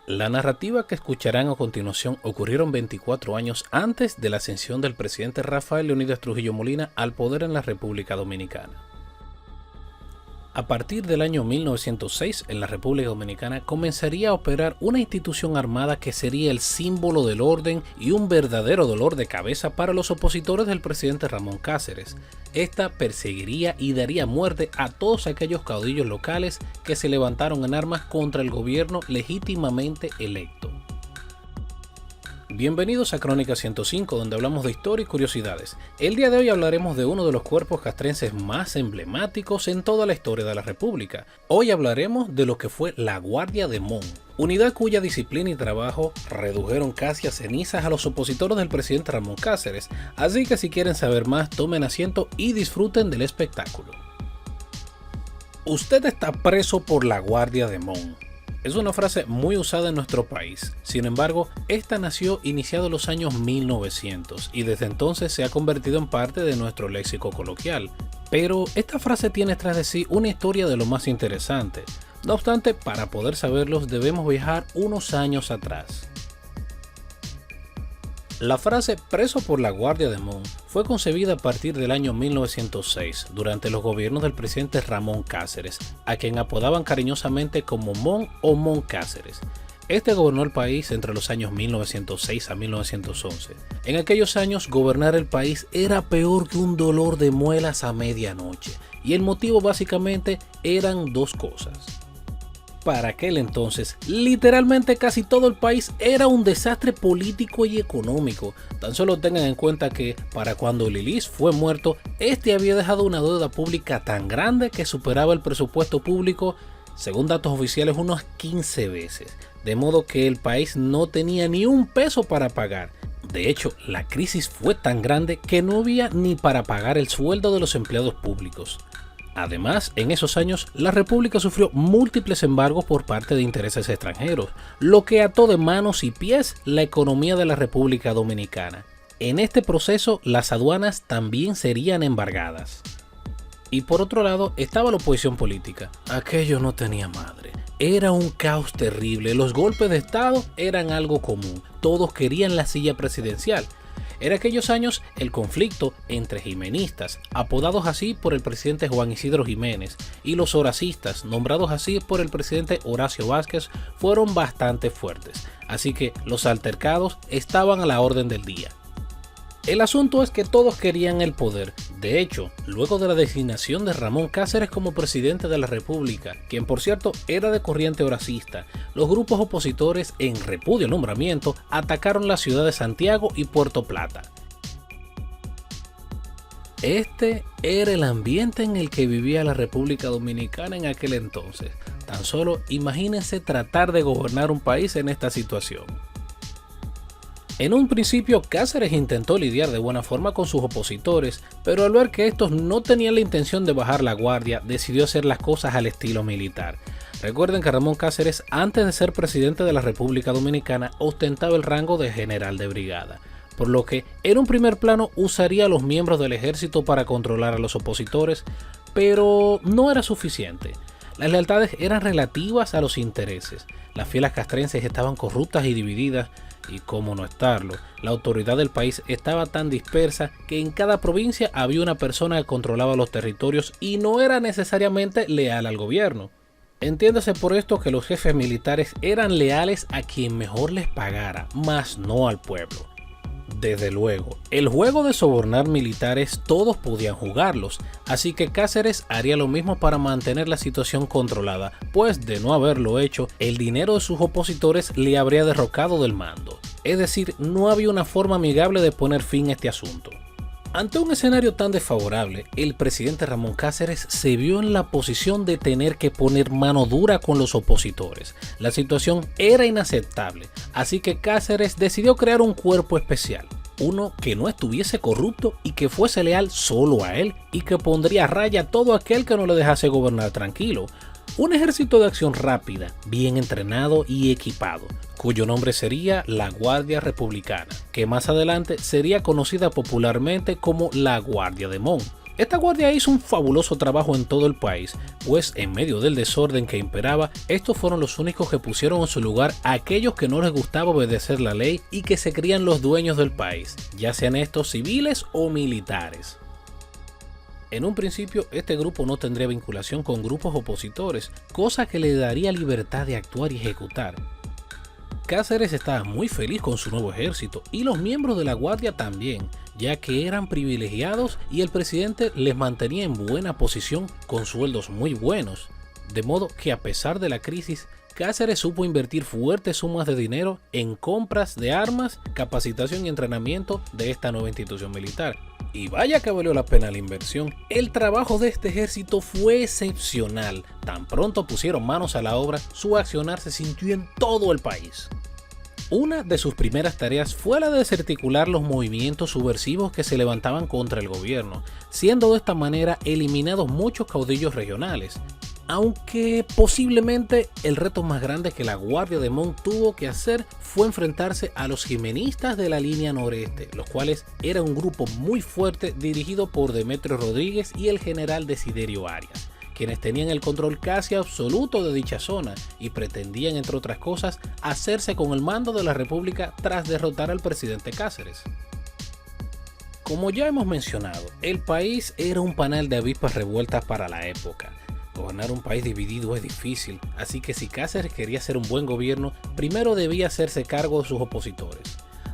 La narrativa que escucharán a continuación ocurrieron 24 años antes de la ascensión del presidente Rafael Leónidas Trujillo Molina al poder en la República Dominicana. A partir del año 1906, en la República Dominicana comenzaría a operar una institución armada que sería el símbolo del orden y un verdadero dolor de cabeza para los opositores del presidente Ramón Cáceres. Esta perseguiría y daría muerte a todos aquellos caudillos locales que se levantaron en armas contra el gobierno legítimamente electo. Bienvenidos a Crónica 105, donde hablamos de historia y curiosidades. El día de hoy hablaremos de uno de los cuerpos castrenses más emblemáticos en toda la historia de la República. Hoy hablaremos de lo que fue la Guardia de Mon, unidad cuya disciplina y trabajo redujeron casi a cenizas a los opositores del presidente Ramón Cáceres. Así que si quieren saber más, tomen asiento y disfruten del espectáculo. Usted está preso por la Guardia de Mon. Es una frase muy usada en nuestro país. Sin embargo, esta nació iniciados los años 1900 y desde entonces se ha convertido en parte de nuestro léxico coloquial. Pero esta frase tiene tras de sí una historia de lo más interesante. No obstante, para poder saberlos debemos viajar unos años atrás. La frase preso por la Guardia de Mon fue concebida a partir del año 1906 durante los gobiernos del presidente Ramón Cáceres, a quien apodaban cariñosamente como Mon o Mon Cáceres. Este gobernó el país entre los años 1906 a 1911. En aquellos años gobernar el país era peor que un dolor de muelas a medianoche, y el motivo básicamente eran dos cosas. Para aquel entonces, literalmente casi todo el país era un desastre político y económico. Tan solo tengan en cuenta que, para cuando Lilis fue muerto, este había dejado una deuda pública tan grande que superaba el presupuesto público, según datos oficiales, unas 15 veces. De modo que el país no tenía ni un peso para pagar. De hecho, la crisis fue tan grande que no había ni para pagar el sueldo de los empleados públicos. Además, en esos años, la República sufrió múltiples embargos por parte de intereses extranjeros, lo que ató de manos y pies la economía de la República Dominicana. En este proceso, las aduanas también serían embargadas. Y por otro lado, estaba la oposición política. Aquello no tenía madre. Era un caos terrible, los golpes de Estado eran algo común, todos querían la silla presidencial. En aquellos años, el conflicto entre jimenistas, apodados así por el presidente Juan Isidro Jiménez, y los horacistas, nombrados así por el presidente Horacio Vázquez, fueron bastante fuertes, así que los altercados estaban a la orden del día. El asunto es que todos querían el poder. De hecho, luego de la designación de Ramón Cáceres como presidente de la República, quien por cierto era de corriente horacista, los grupos opositores, en repudio al nombramiento, atacaron la ciudad de Santiago y Puerto Plata. Este era el ambiente en el que vivía la República Dominicana en aquel entonces. Tan solo imagínense tratar de gobernar un país en esta situación. En un principio, Cáceres intentó lidiar de buena forma con sus opositores, pero al ver que estos no tenían la intención de bajar la guardia, decidió hacer las cosas al estilo militar. Recuerden que Ramón Cáceres, antes de ser presidente de la República Dominicana, ostentaba el rango de general de brigada, por lo que en un primer plano usaría a los miembros del ejército para controlar a los opositores, pero no era suficiente. Las lealtades eran relativas a los intereses. Las filas castrenses estaban corruptas y divididas, y cómo no estarlo, la autoridad del país estaba tan dispersa que en cada provincia había una persona que controlaba los territorios y no era necesariamente leal al gobierno. Entiéndase por esto que los jefes militares eran leales a quien mejor les pagara, mas no al pueblo. Desde luego, el juego de sobornar militares todos podían jugarlos, así que Cáceres haría lo mismo para mantener la situación controlada, pues de no haberlo hecho, el dinero de sus opositores le habría derrocado del mando. Es decir, no había una forma amigable de poner fin a este asunto. Ante un escenario tan desfavorable, el presidente Ramón Cáceres se vio en la posición de tener que poner mano dura con los opositores. La situación era inaceptable, así que Cáceres decidió crear un cuerpo especial, uno que no estuviese corrupto y que fuese leal solo a él y que pondría a raya a todo aquel que no le dejase gobernar tranquilo. Un ejército de acción rápida, bien entrenado y equipado, cuyo nombre sería la Guardia Republicana, que más adelante sería conocida popularmente como la Guardia de Mon. Esta guardia hizo un fabuloso trabajo en todo el país, pues en medio del desorden que imperaba, estos fueron los únicos que pusieron en su lugar a aquellos que no les gustaba obedecer la ley y que se creían los dueños del país, ya sean estos civiles o militares. En un principio, este grupo no tendría vinculación con grupos opositores, cosa que le daría libertad de actuar y ejecutar. Cáceres estaba muy feliz con su nuevo ejército y los miembros de la guardia también, ya que eran privilegiados y el presidente les mantenía en buena posición con sueldos muy buenos, de modo que a pesar de la crisis, Cáceres supo invertir fuertes sumas de dinero en compras de armas, capacitación y entrenamiento de esta nueva institución militar. Y vaya que valió la pena la inversión. El trabajo de este ejército fue excepcional. Tan pronto pusieron manos a la obra, su accionar se sintió en todo el país. Una de sus primeras tareas fue la de desarticular los movimientos subversivos que se levantaban contra el gobierno, siendo de esta manera eliminados muchos caudillos regionales. Aunque posiblemente el reto más grande que la Guardia de Montt tuvo que hacer fue enfrentarse a los jimenistas de la línea noreste, los cuales era un grupo muy fuerte dirigido por Demetrio Rodríguez y el general Desiderio Arias, quienes tenían el control casi absoluto de dicha zona y pretendían, entre otras cosas, hacerse con el mando de la República tras derrotar al presidente Cáceres. Como ya hemos mencionado, el país era un panal de avispas revueltas para la época. Gobernar un país dividido es difícil, así que si Cáceres quería hacer un buen gobierno, primero debía hacerse cargo de sus opositores.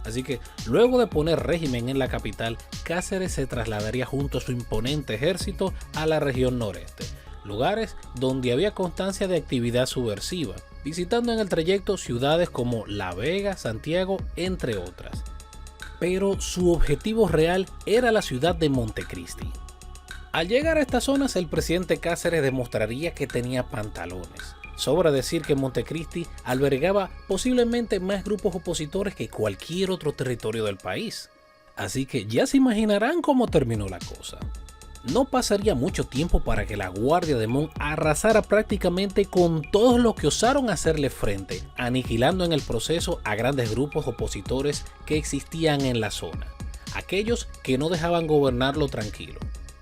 Así que, luego de poner régimen en la capital, Cáceres se trasladaría junto a su imponente ejército a la región noreste, lugares donde había constancia de actividad subversiva, visitando en el trayecto ciudades como La Vega, Santiago, entre otras. Pero su objetivo real era la ciudad de Montecristi. Al llegar a estas zonas, el presidente Cáceres demostraría que tenía pantalones. Sobra decir que Montecristi albergaba posiblemente más grupos opositores que cualquier otro territorio del país. Así que ya se imaginarán cómo terminó la cosa. No pasaría mucho tiempo para que la Guardia de Montt arrasara prácticamente con todos los que osaron hacerle frente, aniquilando en el proceso a grandes grupos opositores que existían en la zona, aquellos que no dejaban gobernarlo tranquilo.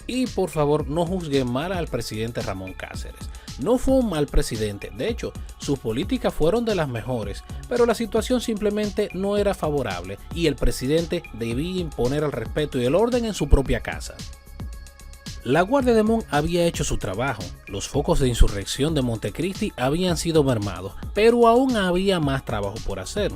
Y por favor, no juzguen mal al presidente Ramón Cáceres. No fue un mal presidente, de hecho, sus políticas fueron de las mejores, pero la situación simplemente no era favorable y el presidente debía imponer el respeto y el orden en su propia casa. La Guardia de Montt había hecho su trabajo, los focos de insurrección de Montecristi habían sido mermados, pero aún había más trabajo por hacer.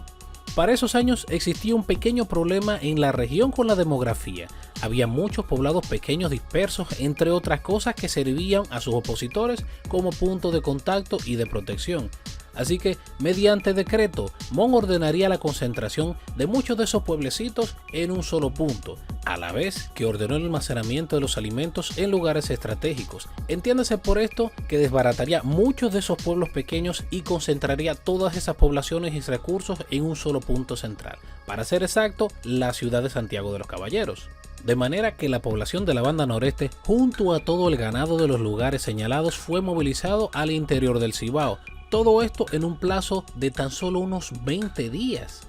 Para esos años existía un pequeño problema en la región con la demografía. Había muchos poblados pequeños dispersos, entre otras cosas que servían a sus opositores como punto de contacto y de protección. Así que, mediante decreto, Montt ordenaría la concentración de muchos de esos pueblecitos en un solo punto, a la vez que ordenó el almacenamiento de los alimentos en lugares estratégicos. Entiéndase por esto que desbarataría muchos de esos pueblos pequeños y concentraría todas esas poblaciones y recursos en un solo punto central, para ser exacto, la ciudad de Santiago de los Caballeros. De manera que la población de la banda noreste, junto a todo el ganado de los lugares señalados, fue movilizado al interior del Cibao. Todo esto en un plazo de tan solo unos 20 días.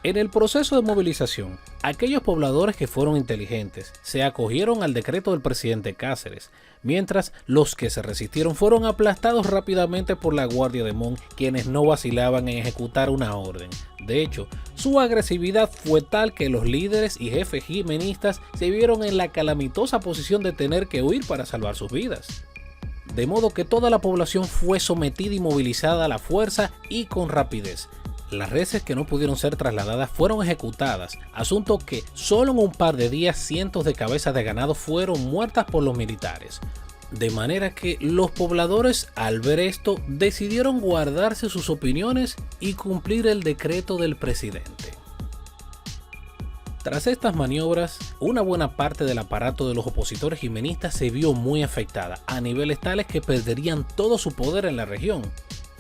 En el proceso de movilización, aquellos pobladores que fueron inteligentes se acogieron al decreto del presidente Cáceres, mientras los que se resistieron fueron aplastados rápidamente por la Guardia de Montt, quienes no vacilaban en ejecutar una orden. De hecho, su agresividad fue tal que los líderes y jefes jimenistas se vieron en la calamitosa posición de tener que huir para salvar sus vidas. De modo que toda la población fue sometida y movilizada a la fuerza y con rapidez. Las reses que no pudieron ser trasladadas fueron ejecutadas, asunto que solo en un par de días cientos de cabezas de ganado fueron muertas por los militares. De manera que los pobladores, al ver esto, decidieron guardarse sus opiniones y cumplir el decreto del presidente. Tras estas maniobras, una buena parte del aparato de los opositores jimenistas se vio muy afectada, a niveles tales que perderían todo su poder en la región.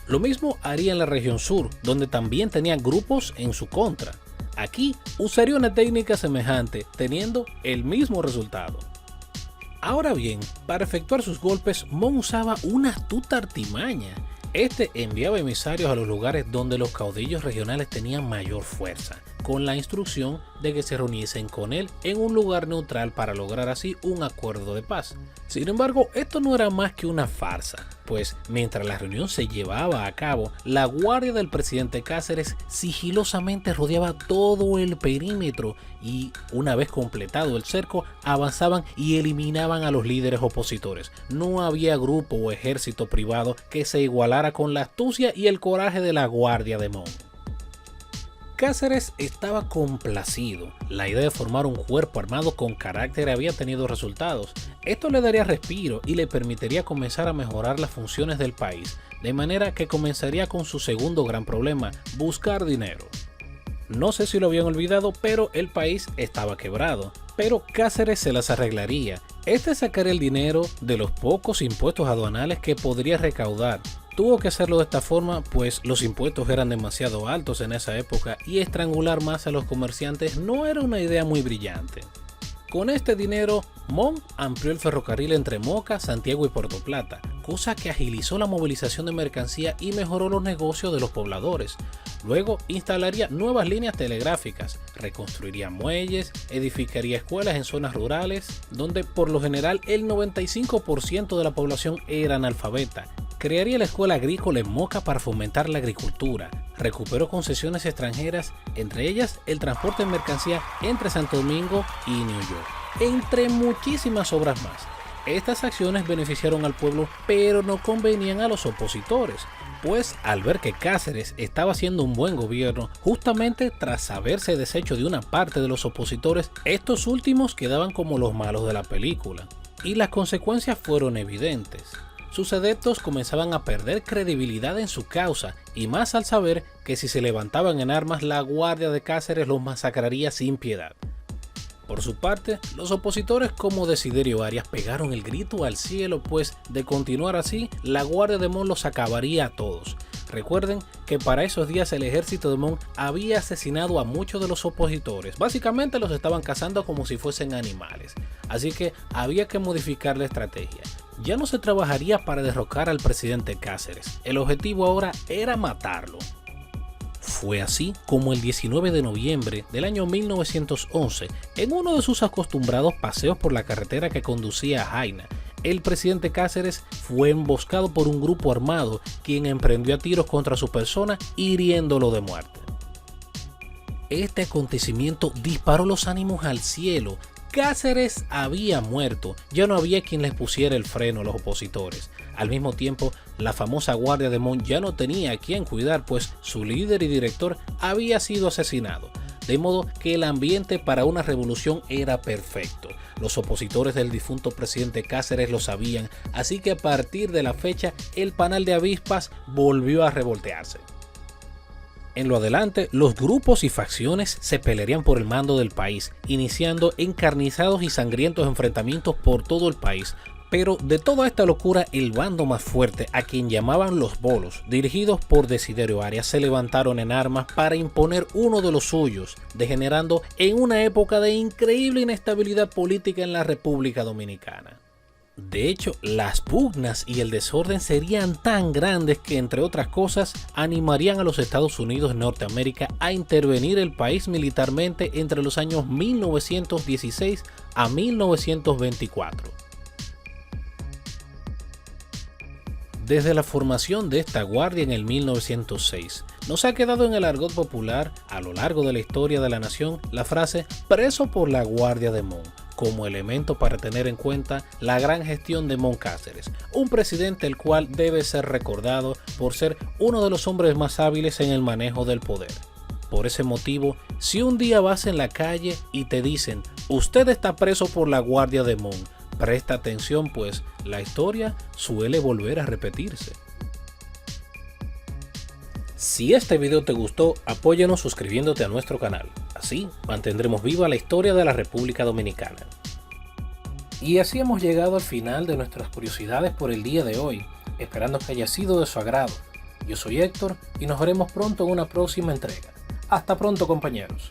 Lo mismo haría en la región sur, donde también tenían grupos en su contra. Aquí usaría una técnica semejante, teniendo el mismo resultado. Ahora bien, para efectuar sus golpes, Montt usaba una astuta artimaña. Este enviaba emisarios a los lugares donde los caudillos regionales tenían mayor fuerza, con la instrucción de que se reuniesen con él en un lugar neutral para lograr así un acuerdo de paz. Sin embargo, esto no era más que una farsa, pues mientras la reunión se llevaba a cabo, la guardia del presidente Cáceres sigilosamente rodeaba todo el perímetro y, una vez completado el cerco, avanzaban y eliminaban a los líderes opositores. No había grupo o ejército privado que se igualara con la astucia y el coraje de la guardia de Mon. Cáceres estaba complacido. La idea de formar un cuerpo armado con carácter había tenido resultados. Esto le daría respiro y le permitiría comenzar a mejorar las funciones del país, de manera que comenzaría con su segundo gran problema: buscar dinero. No sé si lo habían olvidado, pero el país estaba quebrado. Pero Cáceres se las arreglaría. Sacaría el dinero de los pocos impuestos aduanales que podría recaudar. Tuvo que hacerlo de esta forma, pues los impuestos eran demasiado altos en esa época y estrangular más a los comerciantes no era una idea muy brillante. Con este dinero, Mon amplió el ferrocarril entre Moca, Santiago y Puerto Plata, cosa que agilizó la movilización de mercancía y mejoró los negocios de los pobladores. Luego instalaría nuevas líneas telegráficas, reconstruiría muelles, edificaría escuelas en zonas rurales, donde por lo general el 95% de la población era analfabeta. Crearía la escuela agrícola en Moca para fomentar la agricultura. Recuperó concesiones extranjeras, entre ellas el transporte de mercancía entre Santo Domingo y New York, entre muchísimas obras más. Estas acciones beneficiaron al pueblo, pero no convenían a los opositores, pues al ver que Cáceres estaba haciendo un buen gobierno, justamente tras haberse deshecho de una parte de los opositores, estos últimos quedaban como los malos de la película, y las consecuencias fueron evidentes. Sus adeptos comenzaban a perder credibilidad en su causa, y más al saber que si se levantaban en armas, la guardia de Cáceres los masacraría sin piedad. Por su parte, los opositores como Desiderio Arias pegaron el grito al cielo, pues de continuar así, la guardia de Mon los acabaría a todos. Recuerden que para esos días el ejército de Mon había asesinado a muchos de los opositores. Básicamente los estaban cazando como si fuesen animales, así que había que modificar la estrategia. Ya no se trabajaría para derrocar al presidente Cáceres, el objetivo ahora era matarlo. Fue así como el 19 de noviembre del año 1911, en uno de sus acostumbrados paseos por la carretera que conducía a Jaina, el presidente Cáceres fue emboscado por un grupo armado, quien emprendió a tiros contra su persona, hiriéndolo de muerte. Este acontecimiento disparó los ánimos al cielo. Cáceres había muerto, ya no había quien les pusiera el freno a los opositores. Al mismo tiempo, la famosa guardia de Mon ya no tenía a quien cuidar, pues su líder y director había sido asesinado. De modo que el ambiente para una revolución era perfecto. Los opositores del difunto presidente Cáceres lo sabían, así que a partir de la fecha, el panal de avispas volvió a revoltearse. En lo adelante, los grupos y facciones se pelearían por el mando del país, iniciando encarnizados y sangrientos enfrentamientos por todo el país. Pero de toda esta locura, el bando más fuerte, a quien llamaban los Bolos, dirigidos por Desiderio Arias, se levantaron en armas para imponer uno de los suyos, degenerando en una época de increíble inestabilidad política en la República Dominicana. De hecho, las pugnas y el desorden serían tan grandes que, entre otras cosas, animarían a los Estados Unidos de Norteamérica a intervenir el país militarmente entre los años 1916 a 1924. Desde la formación de esta guardia en el 1906, nos ha quedado en el argot popular, a lo largo de la historia de la nación, la frase "preso por la guardia de Mon", como elemento para tener en cuenta la gran gestión de Mon Cáceres, un presidente el cual debe ser recordado por ser uno de los hombres más hábiles en el manejo del poder. Por ese motivo, si un día vas en la calle y te dicen "usted está preso por la guardia de Mon", presta atención, pues la historia suele volver a repetirse. Si este video te gustó, apóyanos suscribiéndote a nuestro canal. Así mantendremos viva la historia de la República Dominicana. Y así hemos llegado al final de nuestras curiosidades por el día de hoy, esperando que haya sido de su agrado. Yo soy Héctor y nos veremos pronto en una próxima entrega. Hasta pronto, compañeros.